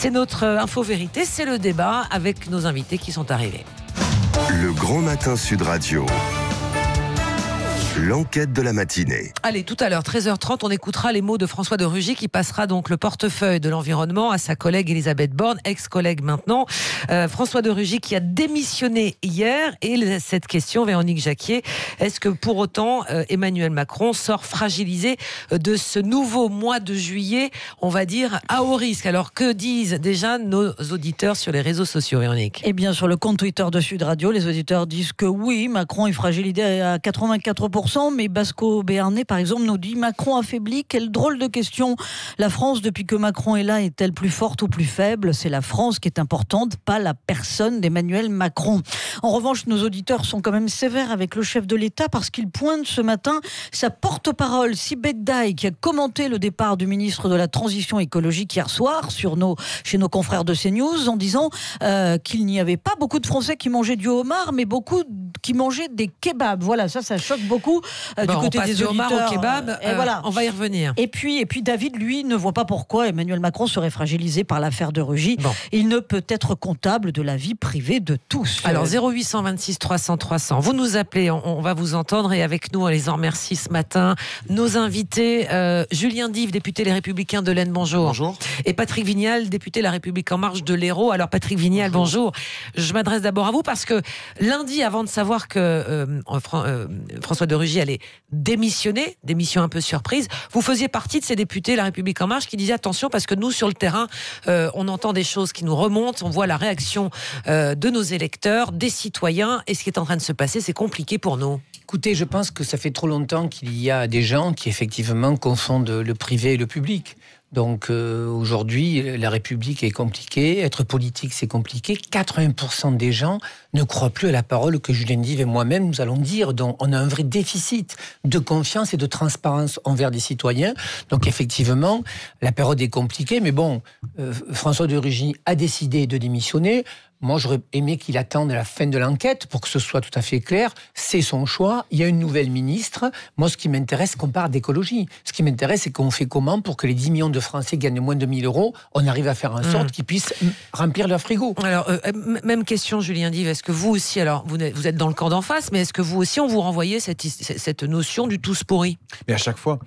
C'est notre info vérité, c'est le débat avec nos invités qui sont arrivés. Le Grand Matin Sud Radio. L'enquête de la matinée. Allez, tout à l'heure, 13h30, on écoutera les mots de François de Rugy qui passera donc le portefeuille de l'environnement à sa collègue Elisabeth Borne, ex-collègue maintenant. François de Rugy qui a démissionné hier. Et cette question, Véronique Jacquier, est-ce que pour autant Emmanuel Macron sort fragilisé de ce nouveau mois de juillet, on va dire, à haut risque? Alors que disent déjà nos auditeurs sur les réseaux sociaux, Véronique? Eh bien, sur le compte Twitter de Sud Radio, les auditeurs disent que oui, Macron est fragilisé à 84%. Mais Basco Béarnais, par exemple, nous dit Macron affaibli. Quelle drôle de question. La France, depuis que Macron est là, est-elle plus forte ou plus faible? C'est la France qui est importante, pas la personne d'Emmanuel Macron. En revanche, nos auditeurs sont quand même sévères avec le chef de l'État parce qu'il pointe ce matin sa porte-parole, Sibeth Daï, qui a commenté le départ du ministre de la Transition écologique hier soir chez nos confrères de CNews en disant qu'il n'y avait pas beaucoup de Français qui mangeaient du homard, mais beaucoup qui mangeaient des kebabs. Voilà, ça choque beaucoup du côté des auditeurs. Homard au kebab, voilà. On va y revenir. Et puis David, lui, ne voit pas pourquoi Emmanuel Macron serait fragilisé par l'affaire de Rugy. Bon. Il ne peut être comptable de la vie privée de tous. Alors 0826 300 300, vous nous appelez, on va vous entendre et avec nous, on les en remercie ce matin. Nos invités, Julien Dive, député Les Républicains de l'Aisne, bonjour. Bonjour. Et Patrick Vignal, député La République En Marche de l'Hérault. Alors Patrick Vignal, bonjour. Je m'adresse d'abord à vous parce que lundi, avant de savoir que François de Rugy allait démissionner, démission un peu surprise, vous faisiez partie de ces députés La République En Marche qui disaient attention parce que nous sur le terrain on entend des choses qui nous remontent, on voit la réaction de nos électeurs, des citoyens, et ce qui est en train de se passer, c'est compliqué pour nous. Écoutez, je pense que ça fait trop longtemps qu'il y a des gens qui effectivement confondent le privé et le public. Donc aujourd'hui, la République est compliquée, être politique c'est compliqué. 80% des gens ne croient plus à la parole que Julien Dive et moi-même nous allons dire. Donc on a un vrai déficit de confiance et de transparence envers des citoyens. Donc effectivement, la période est compliquée, mais bon, François de Rugy a décidé de démissionner. Moi, j'aurais aimé qu'il attende la fin de l'enquête pour que ce soit tout à fait clair. C'est son choix. Il y a une nouvelle ministre. Moi, ce qui m'intéresse, c'est qu'on parle d'écologie. Ce qui m'intéresse, c'est qu'on fait comment pour que les 10 millions de Français gagnent moins de 1 000 euros. On arrive à faire en sorte qu'ils puissent remplir leur frigo. Alors, même question, Julien Dive. Est-ce que vous aussi, alors vous êtes dans le camp d'en face, mais est-ce que vous aussi, on vous renvoyait cette notion du tous pourri? Mais à chaque fois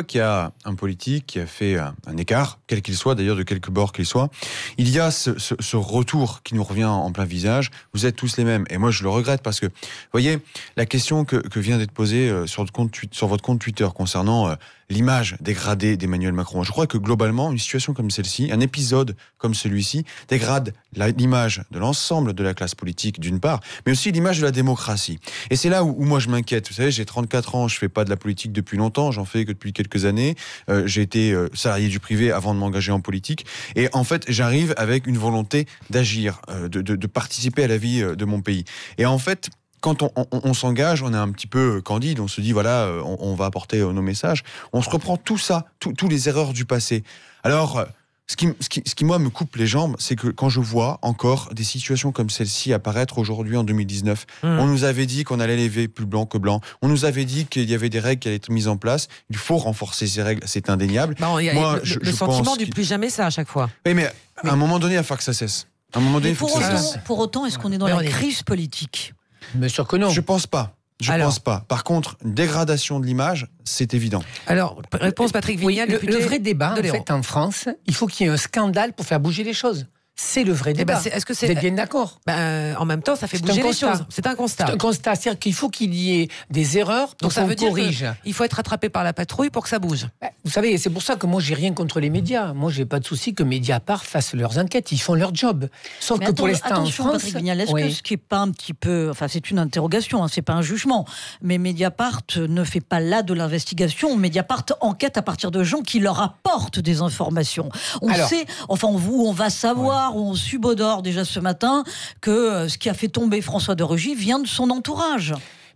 qu'il y a un politique qui a fait un écart, quel qu'il soit, d'ailleurs de quelque bord qu'il soit, il y a ce retour qui nous revient en plein visage. Vous êtes tous les mêmes. Et moi, je le regrette parce que, vous voyez, la question que vient d'être posée sur votre compte Twitter concernant l'image dégradée d'Emmanuel Macron. Je crois que globalement, une situation comme celle-ci, un épisode comme celui-ci, dégrade l'image de l'ensemble de la classe politique, d'une part, mais aussi l'image de la démocratie. Et c'est là où moi je m'inquiète. Vous savez, j'ai 34 ans, je fais pas de la politique depuis longtemps, j'en fais que depuis quelques années. J'ai été salarié du privé avant de m'engager en politique. Et en fait, j'arrive avec une volonté d'agir, de participer à la vie de mon pays. Et en fait, quand on s'engage, on est un petit peu candide, on se dit voilà, on va apporter nos messages. On se reprend tout ça, tous les erreurs du passé. Alors, ce qui moi me coupe les jambes, c'est que quand je vois encore des situations comme celle-ci apparaître aujourd'hui en 2019, on nous avait dit qu'on allait lever plus blanc que blanc, on nous avait dit qu'il y avait des règles qui allaient être mises en place, il faut renforcer ces règles, c'est indéniable. Il y a moi, le sentiment du plus jamais ça à chaque fois. Oui, mais à un moment donné, il va falloir que ça cesse. À un moment donné, il faut que ça cesse. Pour autant, est-ce qu'on est dans la crise politique? Bien sûr que non. Je pense pas. Pense pas. Par contre, une dégradation de l'image, c'est évident. Alors, réponse Patrick Vignal, le vrai débat, en fait, en France, il faut qu'il y ait un scandale pour faire bouger les choses. C'est le vrai débat. Vous êtes bien d'accord? En même temps, ça fait bouger les choses. C'est un constat. C'est un constat. C'est-à-dire qu'il faut qu'il y ait des erreurs pour qu'on corrige. Il faut être rattrapé par la patrouille pour que ça bouge. Vous savez, c'est pour ça que moi, j'ai rien contre les médias. Moi, j'ai pas de souci que Mediapart fasse leurs enquêtes. Ils font leur job. Sauf que pour l'instant, en France... Patrick Vignal, est-ce que ce qui est pas un petit peu... Enfin, c'est une interrogation, c'est pas un jugement. Mais Mediapart ne fait pas là de l'investigation. Mediapart enquête à partir de gens qui leur apportent des informations. On sait, on va savoir, on subodore déjà ce matin que ce qui a fait tomber François de Rugy vient de son entourage.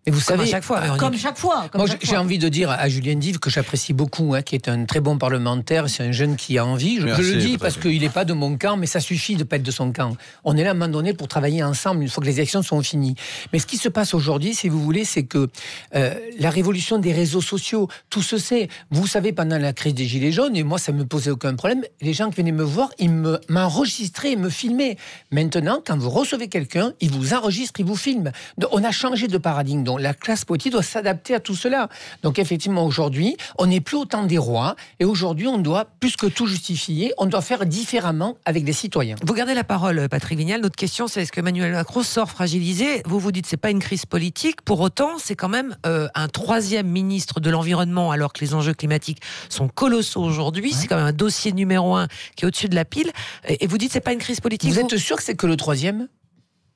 Et vous Comme savez, à chaque fois. Véronique. Comme chaque fois. moi, j'ai envie de dire à Julien Dive que j'apprécie beaucoup, qui est un très bon parlementaire, c'est un jeune qui a envie. Je le dis parce qu'il n'est pas de mon camp, mais ça suffit de ne pas être de son camp. On est là à un moment donné pour travailler ensemble une fois que les élections sont finies. Mais ce qui se passe aujourd'hui, si vous voulez, c'est que la révolution des réseaux sociaux, tout se sait. Vous savez, pendant la crise des Gilets jaunes, et moi ça ne me posait aucun problème, les gens qui venaient me voir, ils m'enregistraient, ils me filmaient. Maintenant, quand vous recevez quelqu'un, ils vous enregistrent, ils vous filment. Donc, on a changé de paradigme. Donc la classe politique doit s'adapter à tout cela. Donc effectivement, aujourd'hui, on n'est plus au temps des rois, et aujourd'hui, on doit, plus que tout justifier, on doit faire différemment avec les citoyens. Vous gardez la parole, Patrick Vignal. Notre question, c'est est-ce que Emmanuel Macron sort fragilisé ? Vous vous dites c'est pas une crise politique. Pour autant, c'est quand même un troisième ministre de l'environnement, alors que les enjeux climatiques sont colossaux aujourd'hui. Ouais. C'est quand même un dossier numéro 1 qui est au-dessus de la pile. Et vous dites c'est pas une crise politique. Vous êtes sûr que c'est que le troisième ?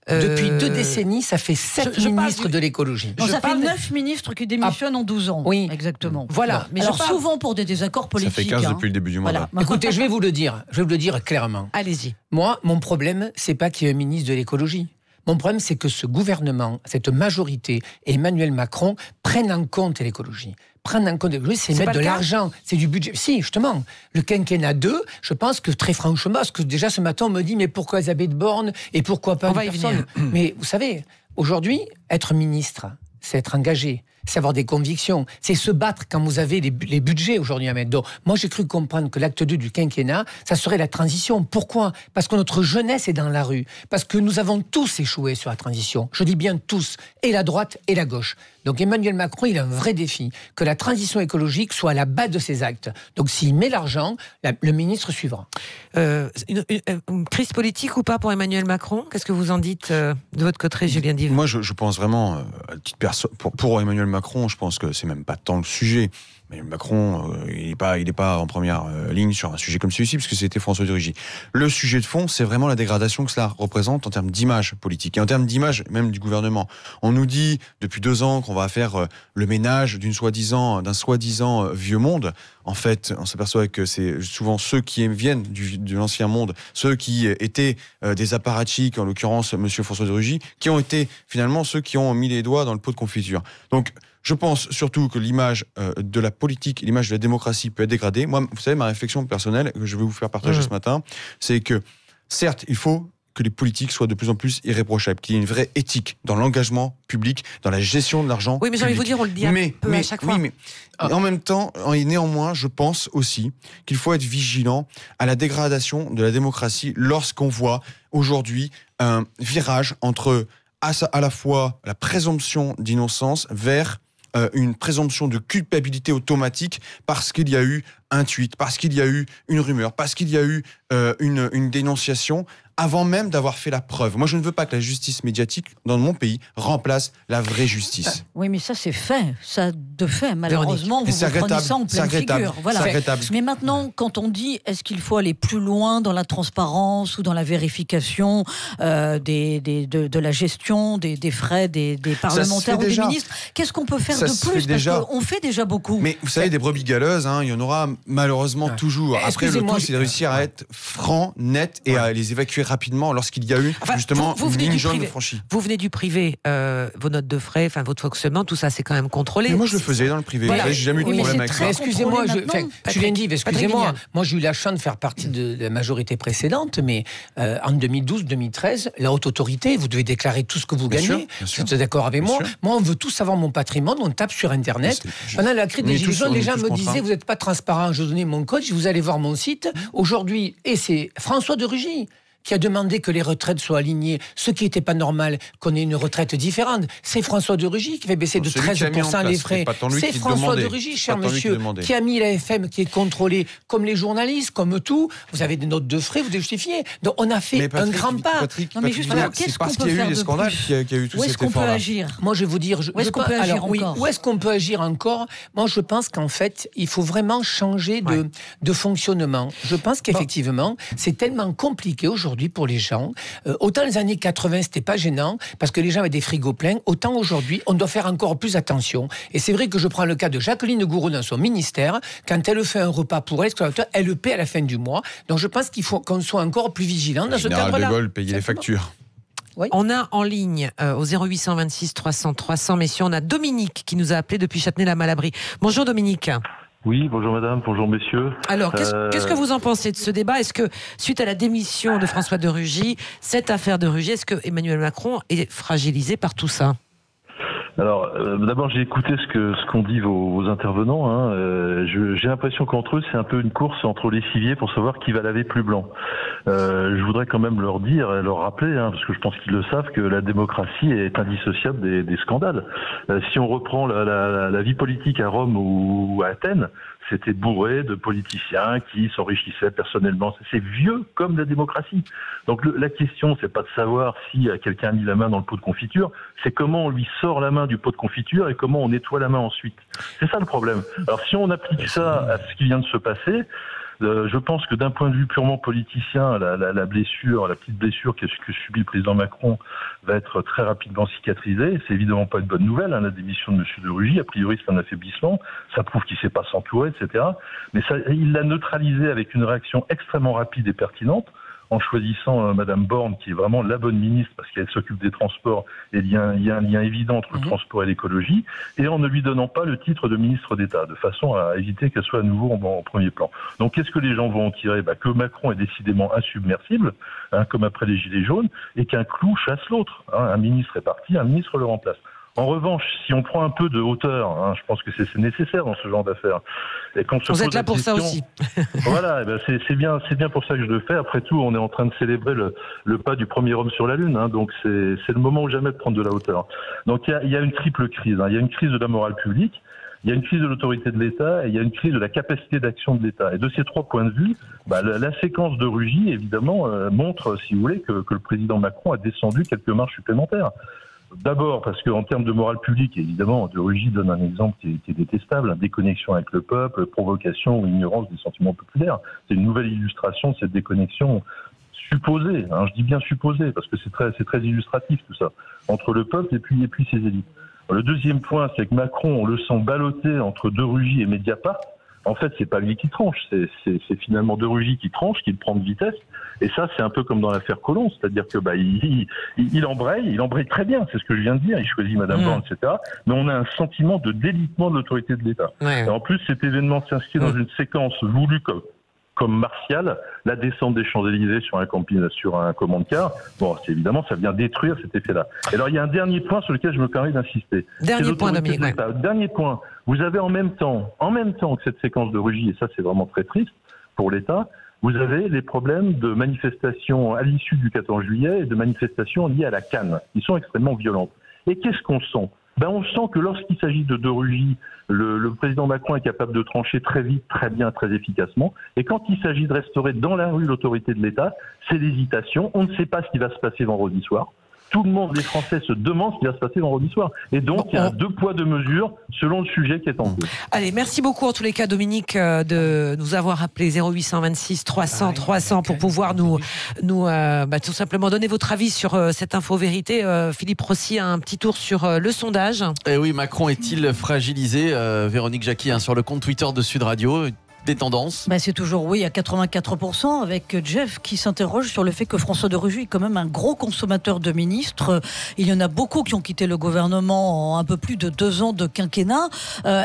Depuis 2 décennies, ça fait 7 ministres de l'écologie. Non, ça fait 9 ministres qui démissionnent en 12 ans. Oui, exactement. Voilà. Mais alors souvent pour des désaccords politiques. Ça fait 15 depuis le début du mandat. Voilà. Écoutez, je vais vous le dire clairement. Allez-y. Moi, mon problème, c'est pas qu'il y ait un ministre de l'écologie. Mon problème, c'est que ce gouvernement, cette majorité et Emmanuel Macron prennent en compte l'écologie. Prendre en compte l'écologie, c'est mettre de l'argent, c'est du budget. Si, justement, le quinquennat 2, je pense que très franchement, parce que déjà ce matin, on me dit, mais pourquoi Elisabeth Borne et pourquoi pas une personne ? Mais vous savez, aujourd'hui, être ministre, c'est être engagé. C'est avoir des convictions, c'est se battre quand vous avez les budgets aujourd'hui à mettre. Donc, moi, j'ai cru comprendre que l'acte 2 du quinquennat, ça serait la transition. Pourquoi ? Parce que notre jeunesse est dans la rue. Parce que nous avons tous échoué sur la transition. Je dis bien tous, et la droite et la gauche. Donc Emmanuel Macron, il a un vrai défi, que la transition écologique soit à la base de ses actes. Donc s'il met l'argent, le ministre suivra. Une crise politique ou pas pour Emmanuel Macron ? Qu'est-ce que vous en dites de votre côté, Julien Dive ? Moi, je pense vraiment, à titre pour Emmanuel Macron, je pense que c'est même pas tant le sujet. Mais Macron, il n'est pas en première ligne sur un sujet comme celui-ci, parce que c'était François de Rugy. Le sujet de fond, c'est vraiment la dégradation que cela représente en termes d'image politique, et en termes d'image même du gouvernement. On nous dit depuis 2 ans qu'on va faire le ménage d'un soi-disant vieux monde. En fait, on s'aperçoit que c'est souvent ceux qui viennent de l'ancien monde, ceux qui étaient des apparatchiks, en l'occurrence monsieur François de Rugy, qui ont été finalement ceux qui ont mis les doigts dans le pot de confiture. Donc, je pense surtout que l'image de la politique, l'image de la démocratie peut être dégradée. Moi, vous savez, ma réflexion personnelle, que je vais vous faire partager ce matin, c'est que, certes, il faut que les politiques soient de plus en plus irréprochables, qu'il y ait une vraie éthique dans l'engagement public, dans la gestion de l'argent. Oui, mais j'ai envie de vous dire, on le dit un peu à chaque fois. Oui, mais en même temps, et néanmoins, je pense aussi qu'il faut être vigilant à la dégradation de la démocratie lorsqu'on voit aujourd'hui un virage entre à la fois la présomption d'innocence vers une présomption de culpabilité automatique parce qu'il y a eu un tweet, parce qu'il y a eu une rumeur, parce qu'il y a eu une dénonciation, avant même d'avoir fait la preuve. Moi, je ne veux pas que la justice médiatique dans mon pays remplace la vraie justice. Oui, mais ça, c'est fait. Ça, de fait, malheureusement, vous prenez ça en pleine figure. Voilà. Mais maintenant, quand on dit, est-ce qu'il faut aller plus loin dans la transparence ou dans la vérification de la gestion des frais des parlementaires ou des ministres, qu'est-ce qu'on peut faire de plus ? Parce qu'on fait déjà beaucoup. Mais vous savez, des brebis galeuses, il y en aura malheureusement toujours. Après, le tout, c'est de réussir à être franc, net et à les évacuer rapidement lorsqu'il y a eu justement une ligne jaune franchie. Vous venez du privé, vos notes de frais, votre fonctionnement, tout ça c'est quand même contrôlé. Mais moi je le faisais dans le privé, j'ai jamais eu de problème avec ça. Excusez-moi, Julien Dive, excusez-moi, moi j'ai eu la chance de faire partie de la majorité précédente, mais en 2012-2013, la haute autorité, vous devez déclarer tout ce que vous gagnez. Vous êtes d'accord avec moi ? Moi on veut tous savoir mon patrimoine, on tape sur Internet. Pendant la crise des Gilets jaunes, les gens me disaient, vous n'êtes pas transparent, je donnais mon code, vous allez voir mon site. Aujourd'hui, et c'est François de Rugy qui a demandé que les retraites soient alignées, ce qui n'était pas normal, qu'on ait une retraite différente. C'est François de Rugy qui fait baisser de 13% les frais. C'est François de Rugy, cher monsieur, qui a mis la FM, qui est contrôlée comme les journalistes, comme tout. Vous avez des notes de frais, vous justifiez. Donc on a fait un grand pas. Non mais justement, qu'est-ce qu'on peut faire de plus ? Où est-ce qu'on peut agir ? Moi je vais vous dire, où est-ce qu'on peut agir encore ? Où est-ce qu'on peut agir encore ? Moi je pense qu'en fait, il faut vraiment changer de fonctionnement. Je pense qu'effectivement, c'est tellement compliqué aujourd'hui pour les gens. Autant les années 80, c'était pas gênant, parce que les gens avaient des frigos pleins, autant aujourd'hui, on doit faire encore plus attention. Et c'est vrai que je prends le cas de Jacqueline Gouraud dans son ministère, quand elle fait un repas pour elle, elle le paie à la fin du mois. Donc je pense qu'il faut qu'on soit encore plus vigilant dans ce cadre-là. De Gaulle payer les factures. Oui. On a en ligne au 0826 300 300, messieurs, on a Dominique qui nous a appelé depuis Châtenay-la-Malabry. Bonjour Dominique. Oui, bonjour madame, bonjour messieurs. Alors, qu'est-ce que vous en pensez de ce débat? Est-ce que, suite à la démission de François de Rugy, cette affaire de Rugy, est-ce que Emmanuel Macron est fragilisé par tout ça? Alors, d'abord, j'ai écouté ce qu'ont dit vos intervenants. Hein. J'ai l'impression qu'entre eux, c'est un peu une course entre les civiers pour savoir qui va laver plus blanc. Je voudrais quand même leur dire et leur rappeler, parce que je pense qu'ils le savent, que la démocratie est indissociable des scandales. Si on reprend la vie politique à Rome ou à Athènes, c'était bourré de politiciens qui s'enrichissaient personnellement. C'est vieux comme la démocratie. Donc la question, c'est pas de savoir si quelqu'un a mis la main dans le pot de confiture, c'est comment on lui sort la main du pot de confiture et comment on nettoie la main ensuite. C'est ça le problème. Alors si on applique ça à ce qui vient de se passer, je pense que d'un point de vue purement politicien, la petite blessure que subit le président Macron va être très rapidement cicatrisée. C'est évidemment pas une bonne nouvelle, la démission de M. de Rugy. A priori, c'est un affaiblissement. Ça prouve qu'il ne sait pas s'entourer, etc. Mais il l'a neutralisé avec une réaction extrêmement rapide et pertinente, en choisissant Madame Borne, qui est vraiment la bonne ministre, parce qu'elle s'occupe des transports, et il y a un lien évident entre le transport et l'écologie, et en ne lui donnant pas le titre de ministre d'État, de façon à éviter qu'elle soit à nouveau en premier plan. Donc qu'est-ce que les gens vont en tirer? Que Macron est décidément insubmersible, comme après les Gilets jaunes, et qu'un clou chasse l'autre. Un ministre est parti, un ministre le remplace. En revanche, si on prend un peu de hauteur, je pense que c'est nécessaire dans ce genre d'affaires. Et quand vous êtes là pour ça aussi. Voilà, c'est bien pour ça que je le fais. Après tout, on est en train de célébrer le pas du premier homme sur la Lune, donc c'est le moment ou jamais de prendre de la hauteur. Donc il y a une triple crise. Il y a une crise de la morale publique, il y a une crise de l'autorité de l'État et il y a une crise de la capacité d'action de l'État. Et de ces trois points de vue, la séquence de Rugy, évidemment, montre, si vous voulez, que le président Macron a descendu quelques marches supplémentaires. D'abord parce qu'en termes de morale publique, évidemment, de Rugy donne un exemple qui est détestable, déconnexion avec le peuple, provocation ou ignorance des sentiments populaires. C'est une nouvelle illustration de cette déconnexion supposée, je dis bien supposée, parce que c'est très illustratif tout ça, entre le peuple et puis ses élites. Le deuxième point, c'est que Macron, on le sent ballotté entre De Rugy et Mediapart. En fait, c'est pas lui qui tranche, c'est finalement De Rugy qui tranche, qui le prend de vitesse. Et ça, c'est un peu comme dans l'affaire Collomb, c'est-à-dire que il embraye très bien, c'est ce que je viens de dire, il choisit Madame Borne, etc. Mais on a un sentiment de délitement de l'autorité de l'État. Ouais. Et en plus, cet événement s'inscrit dans une séquence voulue comme martiale, la descente des Champs-Élysées sur un command-car. Bon, évidemment, ça vient détruire cet effet-là. Et alors, il y a un dernier point sur lequel je me permets d'insister. Dernier point, Dominique. Dernier point. Vous avez en même temps que cette séquence de Rugy, et ça, c'est vraiment très triste pour l'État, vous avez les problèmes de manifestations à l'issue du 14 juillet et de manifestations liées à la canne, qui sont extrêmement violentes. Et qu'est-ce qu'on sent? On sent que lorsqu'il s'agit de Rugy, le président Macron est capable de trancher très vite, très bien, très efficacement. Et quand il s'agit de restaurer dans la rue l'autorité de l'État, c'est l'hésitation. On ne sait pas ce qui va se passer vendredi soir. Tout le monde, les Français, se demandent ce qui va se passer vendredi soir. Et donc, il y a deux poids, deux mesures selon le sujet qui est en cours. Allez, merci beaucoup en tous les cas, Dominique, de nous avoir appelé 0826 300 300 pour pouvoir nous tout simplement donner votre avis sur cette info-vérité. Philippe Rossi a un petit tour sur le sondage. Et oui, Macron est-il fragilisé? Véronique Jacqui, sur le compte Twitter de Sud Radio. Des tendances? C'est toujours oui à 84%, avec Jeff qui s'interroge sur le fait que François de Rugy est quand même un gros consommateur de ministres. Il y en a beaucoup qui ont quitté le gouvernement en un peu plus de 2 ans de quinquennat.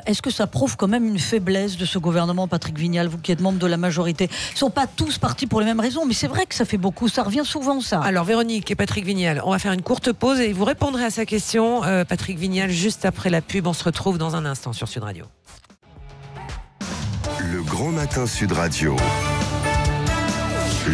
Est-ce que ça prouve quand même une faiblesse de ce gouvernement, Patrick Vignal, vous qui êtes membre de la majorité? Ils ne sont pas tous partis pour les mêmes raisons, mais c'est vrai que ça fait beaucoup, ça revient souvent ça. Alors Véronique et Patrick Vignal, on va faire une courte pause et vous répondrez à sa question, Patrick Vignal, juste après la pub. On se retrouve dans un instant sur Sud Radio. Le Grand Matin Sud Radio.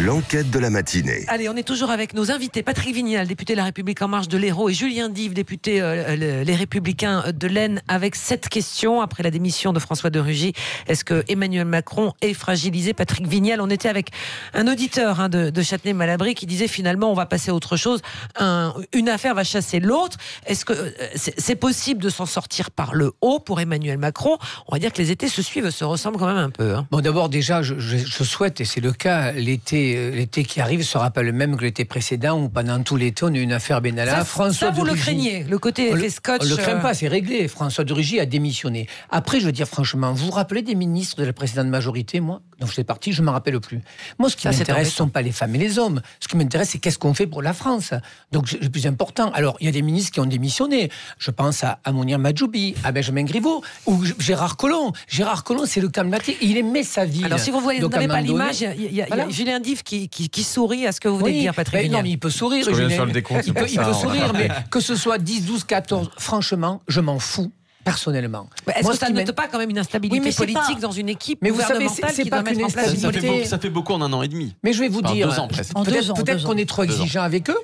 L'enquête de la matinée. Allez, on est toujours avec nos invités. Patrick Vignal, député de La République En Marche de l'Hérault, et Julien Dive, député Les Républicains de l'Aisne, avec cette question après la démission de François de Rugy. Est-ce que Emmanuel Macron est fragilisé? Patrick Vignal, on était avec un auditeur de Châtenay-Malabry qui disait finalement on va passer à autre chose. Une affaire va chasser l'autre. Est-ce que c'est possible de s'en sortir par le haut pour Emmanuel Macron? On va dire que les étés se suivent, se ressemblent quand même un peu. Bon, d'abord, déjà, je souhaite, et c'est le cas, l'été l'été qui arrive sera pas le même que l'été précédent où pendant tout l'été on a eu une affaire Benalla. Ça, vous le craignez, le côté effet scotch. On le craint pas, c'est réglé. François de Rugy a démissionné. Après, je veux dire franchement, vous vous rappelez des ministres de la précédente majorité, moi, dont je fais partie, je m'en rappelle plus. Moi, ce qui m'intéresse, ce ne sont pas les femmes et les hommes. Ce qui m'intéresse, c'est qu'est-ce qu'on fait pour la France. Donc, le plus important. Alors, il y a des ministres qui ont démissionné. Je pense à Mounir Majoubi, à Benjamin Griveaux, ou Gérard Collomb. Gérard Collomb, c'est le calmaté. Il aimait sa ville. Alors, si vous n'avez pas l'image, il y a Julien Dive qui sourit à ce que vous venez de dire, Patrick Vignal. Non, mais il peut sourire. Il peut sourire, mais que ce soit 10, 12, 14, franchement, je m'en fous. Personnellement. Est-ce que ça ne note pas quand même une instabilité politique dans une équipe gouvernementale qui doit mettre en place une politique ? Ça fait beaucoup en 1 an et demi. Mais je vais vous dire, 2 ans presque. Peut-être qu'on est trop exigeant avec eux.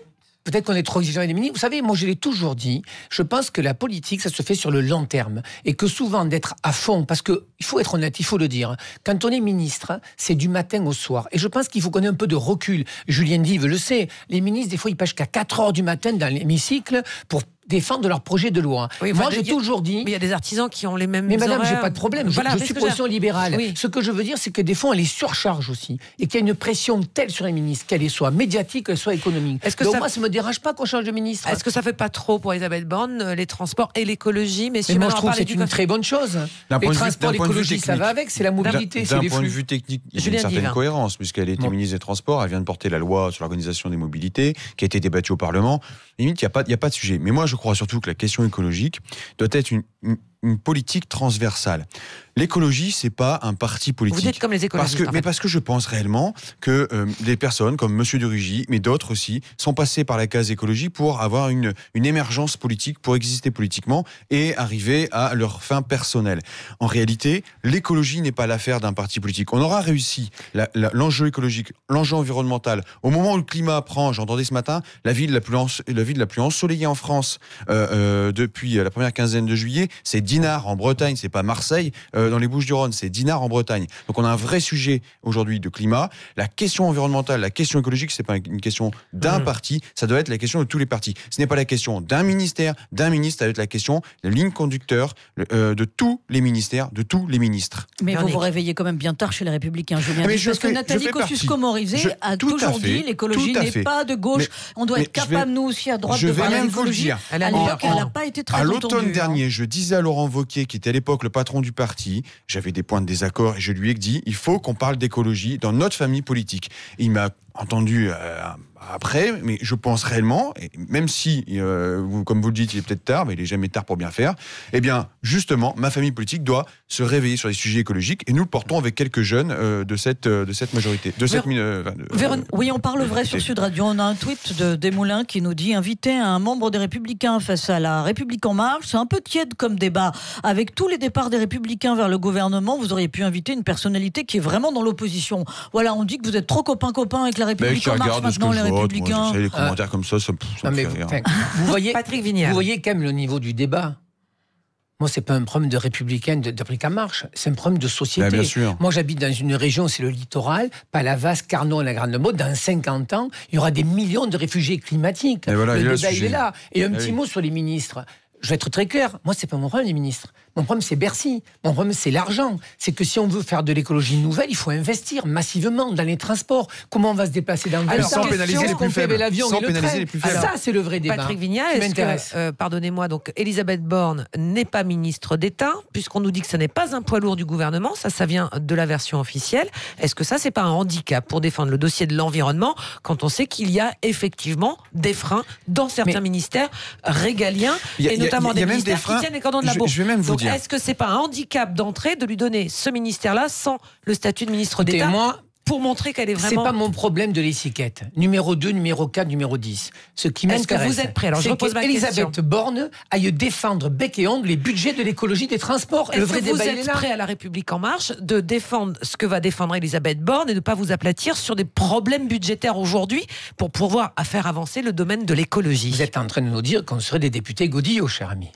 Peut-être qu'on est trop exigeant avec les ministres. Vous savez, moi je l'ai toujours dit, je pense que la politique, ça se fait sur le long terme. Et que souvent d'être à fond, parce qu'il faut être honnête, il faut le dire, quand on est ministre, c'est du matin au soir. Et je pense qu'il faut qu'on ait un peu de recul. Julien Dive le sait, les ministres, des fois, ils passent jusqu'à 4 heures du matin dans l'hémicycle pour défendre leur projet de loi. Oui, moi, j'ai toujours dit... Mais il y a des artisans qui ont les mêmes Mais madame, horaires. j'ai pas de problème. Je suis position libérale. Oui. Ce que je veux dire, c'est que des fois, on les surcharge aussi. Et qu'il y a une pression telle sur les ministres, qu'elle soit médiatique, qu'elle soit économique. Donc moi, ça me dérange pas qu'on change de ministre. Est-ce que ça fait pas trop pour Elisabeth Borne, les transports et l'écologie? Mais moi, je trouve que c'est une très bonne chose. Les transports, l'écologie, ça va avec, c'est la mobilité, c'est les flux. D'un point de vue technique, il y a une certaine cohérence, puisqu'elle était ministre des Transports, elle vient de porter la loi sur l'organisation des mobilités, qui a été débattue au Parlement. Limite, il n'y a pas de sujet. Mais moi, je crois surtout que la question écologique doit être une politique transversale. L'écologie, c'est pas un parti politique. Vous êtes comme les écologistes. Parce que je pense réellement que des personnes comme Monsieur de Rugy, mais d'autres aussi, sont passés par la case écologie pour avoir une émergence politique, pour exister politiquement et arriver à leur fin personnelle. En réalité, l'écologie n'est pas l'affaire d'un parti politique. On aura réussi l'enjeu écologique, l'enjeu environnemental. Au moment où le climat prend, j'entendais ce matin, la ville la plus ensoleillée en France depuis la première quinzaine de juillet, c'est Dinard en Bretagne, c'est pas Marseille dans les Bouches-du-Rhône, c'est Dinard en Bretagne. Donc on a un vrai sujet aujourd'hui de climat. La question environnementale, la question écologique, c'est pas une question d'un parti, ça doit être la question de tous les partis. Ce n'est pas la question d'un ministère, d'un ministre, ça doit être la question de ligne conducteur de tous les ministères, de tous les ministres. Mais vous vous réveillez quand même bien tard chez les Républicains, Julien. Parce que Nathalie Kosciusko-Morizet a toujours dit l'écologie n'est pas de gauche. On doit être capable, nous aussi, à droite, de parler d'écologie. À l'époque, elle n'a pas été très entendue. À l'automne dernier, je disais à Laurent Wauquiez, qui était à l'époque le patron du parti, j'avais des points de désaccord et je lui ai dit il faut qu'on parle d'écologie dans notre famille politique. Et il m'a entendu après, mais je pense réellement, et même si, comme vous le dites, il est peut-être tard, mais il n'est jamais tard pour bien faire, eh bien, justement, ma famille politique doit se réveiller sur les sujets écologiques et nous le portons avec quelques jeunes de cette majorité. Oui, on parle vrai sur Sud Radio. On a un tweet de Desmoulins qui nous dit inviter un membre des Républicains face à la République en marche. C'est un peu tiède comme débat. Avec tous les départs des Républicains vers le gouvernement, vous auriez pu inviter une personnalité qui est vraiment dans l'opposition. Voilà, on dit que vous êtes trop copain-copain avec la République en marche maintenant, les Républicains. Moi, les commentaires comme ça me fait rire. Vous voyez, Patrick Vignal. Vous voyez quand même le niveau du débat. Moi, c'est pas un problème de républicain, de République en marche. C'est un problème de société. Bien sûr. Moi, j'habite dans une région, c'est le littoral, Palavas, Carnot et la Grande Motte. Dans 50 ans, il y aura des millions de réfugiés climatiques. Le débat, il est là. Et un petit mot sur les ministres. Je vais être très clair, moi, c'est pas mon problème, les ministres. Mon problème, c'est Bercy. Mon problème, c'est l'argent. C'est que si on veut faire de l'écologie nouvelle, il faut investir massivement dans les transports. Comment on va se déplacer dans le temps sans pénaliser les plus faibles. Sans pénaliser les plus faibles. Ça, c'est le vrai débat. Patrick Vignal, pardonnez-moi, donc Elisabeth Borne n'est pas ministre d'État, puisqu'on nous dit que ce n'est pas un poids lourd du gouvernement. Ça vient de la version officielle. Est-ce que ça, c'est pas un handicap pour défendre le dossier de l'environnement quand on sait qu'il y a effectivement des freins dans certains ministères régaliens et notamment des ministères qui tiennent les cordons de la bourse. Je vais même vous dire. Est-ce que c'est pas un handicap d'entrée de lui donner ce ministère-là sans le statut de ministre d'État pour montrer qu'elle est vraiment... C'est pas mon problème de l'étiquette. Numéro 2, numéro 4, numéro 10. Ce qui m'intéresse, est-ce que vous êtes prêts? Alors, je repose ma question. Elisabeth Borne aille défendre bec et ongle les budgets de l'écologie des transports. Est-ce que vous êtes prêts à la République en marche de défendre ce que va défendre Elisabeth Borne et de ne pas vous aplatir sur des problèmes budgétaires aujourd'hui pour pouvoir faire avancer le domaine de l'écologie? Vous êtes en train de nous dire qu'on serait des députés godillots, cher ami.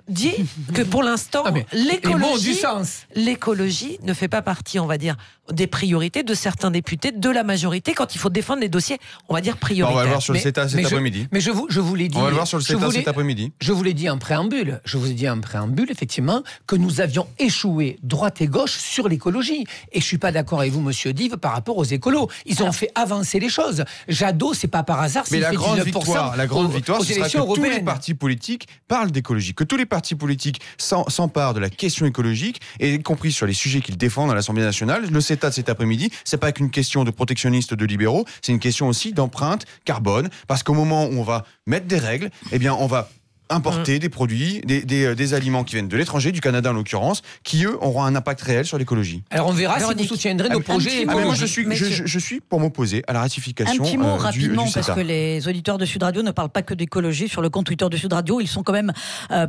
dit que pour l'instant, Les mots ont du sens. l'écologie ne fait pas partie, on va dire, des priorités de certains députés de la majorité quand il faut défendre les dossiers, on va dire, prioritaires. On va le voir sur le CETA cet après-midi. Mais je vous l'ai dit. On va le voir sur le CETA cet après-midi. Je vous l'ai dit en préambule. Je vous ai dit en préambule, effectivement, que nous avions échoué droite et gauche sur l'écologie. Et je suis pas d'accord avec vous, monsieur Dive, par rapport aux écolos. Ils ont fait avancer les choses. Jadot, c'est pas par hasard. Mais la grande victoire, aux ce sera élections que tous les européennes. partis politiques parlent d'écologie, que tous les partis politiques s'emparent de la question écologique, et y compris sur les sujets qu'ils défendent à l'Assemblée nationale. Le CETA de cet après-midi, c'est pas qu'une question de protectionnistes, de libéraux, c'est une question aussi d'empreinte carbone, parce qu'au moment où on va mettre des règles, eh bien on va importer des produits, des aliments qui viennent de l'étranger, du Canada en l'occurrence, qui eux auront un impact réel sur l'écologie. Alors on verra Véronique, si vous soutiendrez nos projets Mais moi écologiques. je suis pour m'opposer à la Un ratification petit mot du rapidement, CETA. parce que les auditeurs de Sud Radio ne parlent pas que d'écologie. Sur le compte Twitter de Sud Radio, ils sont quand même,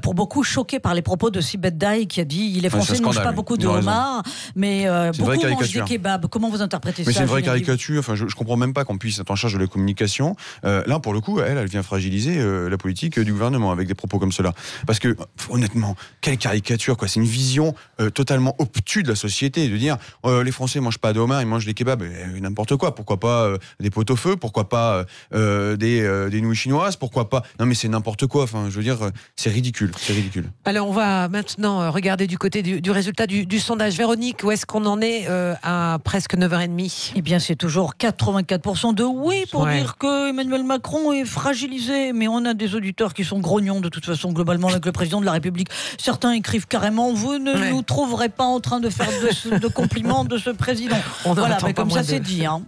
pour beaucoup, choqués par les propos de Sibeth Daï, qui a dit les Français ne mangent pas beaucoup de homard, mais beaucoup mangent des kebabs. Comment vous interprétez ça? Mais c'est une vraie Julien Dive? caricature. Enfin, je comprends même pas qu'on puisse être en charge de la communication. Là, pour le coup, elle vient fragiliser la politique du gouvernement avec des propos comme cela. Parce que, honnêtement, quelle caricature, quoi. C'est une vision totalement obtuse de la société, de dire les Français mangent pas de homard, ils mangent des kebabs, n'importe quoi. Pourquoi pas des pot-au-feu, pourquoi pas des nouilles chinoises, pourquoi pas. Non, mais c'est n'importe quoi. Enfin, je veux dire, c'est ridicule. C'est ridicule. Alors, on va maintenant regarder du côté du résultat du sondage. Véronique, où est-ce qu'on en est à presque 9h30? Eh bien, c'est toujours 84% de oui pour dire que Emmanuel Macron est fragilisé. Mais on a des auditeurs qui sont grognons de toute façon, globalement, avec le président de la République. Certains écrivent carrément: vous ne nous trouverez pas en train de faire de compliments de ce président. Voilà, mais comme ça, c'est dit. Hein.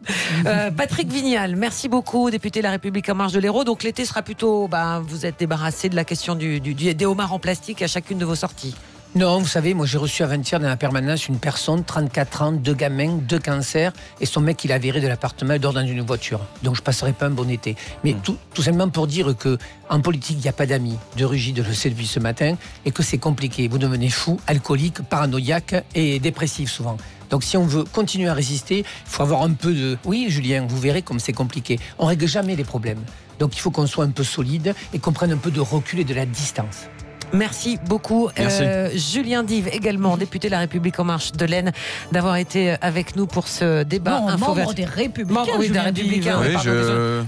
Patrick Vignal, merci beaucoup, député de la République en marche de l'Hérault. Donc l'été sera plutôt, vous êtes débarrassé de la question des homards en plastique à chacune de vos sorties. Non, vous savez, moi j'ai reçu avant-hier dans la permanence une personne, 34 ans, 2 gamins, 2 cancers, et son mec il a viré de l'appartement et dort dans une voiture. Donc je passerai pas un bon été. Mais tout simplement pour dire que en politique il n'y a pas d'amis. De Rugy de le sait depuis ce matin, et que c'est compliqué. Vous devenez fou, alcoolique, paranoïaque et dépressif souvent. Donc si on veut continuer à résister, il faut avoir un peu de... Oui Julien, vous verrez comme c'est compliqué. On règle jamais les problèmes. Donc il faut qu'on soit un peu solide et qu'on prenne un peu de recul et de la distance. Merci beaucoup. Merci. Julien Dive, également député de la République en marche de l'Aisne, d'avoir été avec nous pour ce débat. Non, membre des Républicains. Membre, oui, des Républicains. Oui,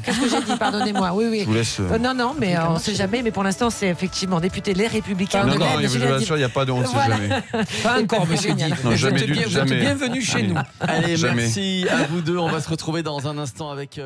Qu'est-ce que j'ai dit? Pardonnez-moi. Oui. Je vous laisse. Non, mais on ne sait jamais. Mais pour l'instant, c'est effectivement député les Républicains. Non, de l'Aisne. je vous assure, il n'y a pas de on ne sait jamais. Pas encore, monsieur Dive. Non, Vous êtes jamais. bienvenue chez nous. Allez, Jamais. merci à vous deux. On va se retrouver dans un instant avec...